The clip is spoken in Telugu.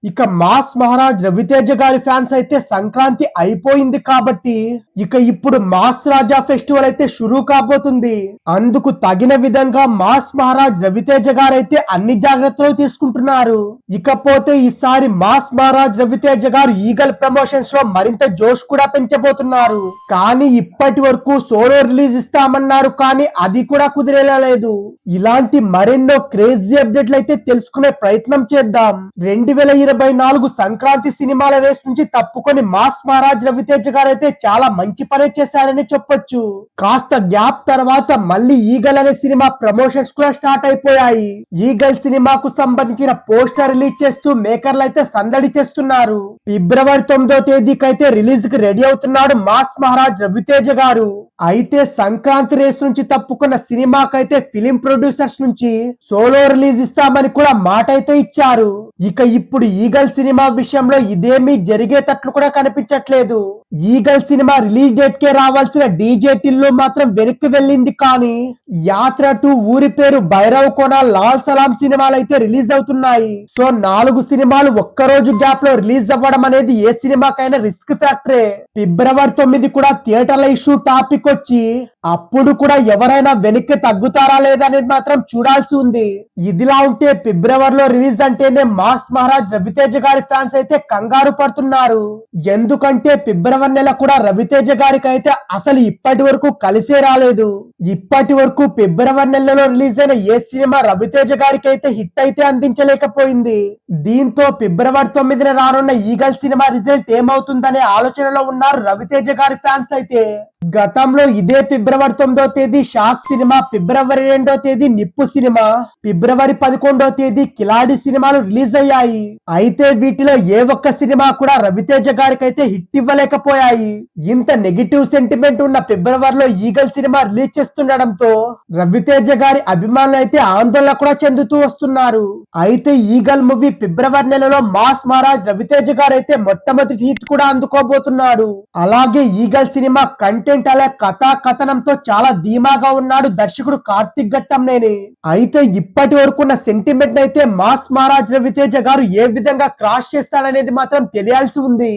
ఇక మాస్ మహారాజ్ రవితేజ గారి ఫ్యాన్స్ అయితే సంక్రాంతి అయిపోయింది కాబట్టి ఇక ఇప్పుడు మాస్ రాజా ఫెస్టివల్ అయితే షురూ కాబోతుంది. అందుకు తగిన విధంగా మాస్ మహారాజ్ రవితేజ గారు అయితే అన్ని జాగ్రత్తలు తీసుకుంటున్నారు. ఇకపోతే ఈసారి మాస్ మహారాజ్ రవితేజ గారు ఈగల్ ప్రమోషన్స్ లో మరింత జోష్ కూడా పెంచబోతున్నారు. కానీ ఇప్పటి వరకు సోలో రిలీజ్ ఇస్తామన్నారు, కానీ అది కూడా కుదిరేలా లేదు. ఇలాంటి మరెన్నో క్రేజీ అప్డేట్లు అయితే తెలుసుకునే ప్రయత్నం చేద్దాం. 2024 సంక్రాంతి సినిమాల రేస్ నుంచి తప్పుకొని మాస్ మహారాజ్ రవితేజ గారు అయితే చాలా మంచి పని చేశారని చెప్పొచ్చు. కాస్త గ్యాప్ తర్వాత మళ్ళీ ఈగల్ అనే సినిమా ప్రమోషన్స్ కూడా స్టార్ట్ అయిపోయాయి. ఈగల్ సినిమాకు సంబంధించిన పోస్టర్ రిలీజ్ చేస్తూ మేకర్లు అయితే సందడి చేస్తున్నారు. ఫిబ్రవరి 9వ తేదీకి అయితే రిలీజ్ కి రెడీ అవుతున్నాడు మాస్ మహారాజ్ రవితేజ గారు. అయితే సంక్రాంతి రేస్ నుంచి తప్పుకున్న సినిమాకైతే ఫిలిం ప్రొడ్యూసర్స్ నుంచి సోలో రిలీజ్ ఇస్తామని కూడా మాట అయితే ఇచ్చారు. ఇక ఇప్పుడు ఈగల్ సినిమా విషయంలో ఇదేమీ జరిగేటట్లు కూడా కనిపించట్లేదు. ఈగల్ సినిమా రిలీజ్ డేట్ కే రావాల్సిన డీజే టిల్లు మాత్రం వెనక్కి వెళ్ళింది, కానీ యాత్ర 2, ఊరి పేరు భైరవ్ కోన, లాల్ సలాం సినిమాలు అయితే రిలీజ్ అవుతున్నాయి. సో 4 సినిమాలు ఒక్కరోజు గ్యాప్ లో రిలీజ్ అవ్వడం అనేది ఏ సినిమాకైనా రిస్క్ ఫ్యాక్టరే. ఫిబ్రవరి 9 కూడా థియేటర్ల ఇష్యూ టాపిక్ వచ్చి అప్పుడు కూడా ఎవరైనా వెనక్కి తగ్గుతారా లేదా అనేది మాత్రం చూడాల్సి ఉంది. ఇదిలా ఉంటే ఫిబ్రవరిలో రిలీజ్ అంటేనే మాస్ మహారాజ్ రవితేజ గారి ఫ్యాన్స్ అయితే కంగారు పడుతున్నారు. ఎందుకంటే ఫిబ్రవరి నెల కూడా రవితేజ గారికి అయితే అసలు ఇప్పటి వరకు కలిసే రాలేదు. ఇప్పటి వరకు ఫిబ్రవరి నెలలో రిలీజ్ అయిన ఏ సినిమా రవితేజ గారికి అయితే హిట్ అయితే అందించలేకపోయింది. దీంతో ఫిబ్రవరి 9న రానున్న ఈగల్ సినిమా రిజల్ట్ ఏమవుతుందనే ఆలోచనలో ఉన్నారు రవితేజ గారి ఫ్యాన్స్ అయితే. గతంలో ఇదే ఫిబ్రవరి 9వ తేదీ షాక్ సినిమా, ఫిబ్రవరి 2వ తేదీ నిప్పు సినిమా, ఫిబ్రవరి 11వ తేదీ కిలాడి సినిమాలు రిలీజ్ అయ్యాయి. అయితే వీటిలో ఏ ఒక్క సినిమా కూడా రవితేజ గారికి అయితే హిట్ ఇవ్వలేకపోయాయి. ఇంత నెగిటివ్ సెంటిమెంట్ ఉన్న ఫిబ్రవరిలో ఈగల్ సినిమా రిలీజ్ చేస్తుండడంతో రవితేజ గారి అభిమానులు అయితే ఆందోళన కూడా చెందుతూ వస్తున్నారు. అయితే ఈగల్ మూవీ ఫిబ్రవరి నెలలో మాస్ మహారాజ్ రవితేజ గారు అయితే మొట్టమొదటి హిట్ కూడా అందుకోబోతున్నాడు. అలాగే ఈగల్ సినిమా కంటెంట్ అలా కథా కథనంతో చాలా ధీమాగా ఉన్నాడు దర్శకుడు కార్తిక్ ఘట్టంనేని. అయితే ఇప్పటి వరకున్న సెంటిమెంట్ అయితే మాస్ మహారాజ్ రవితేజ గారు ఏ విధంగా క్రాస్ చేస్తాడనేది మాత్రం తెలియాల్సి ఉంది.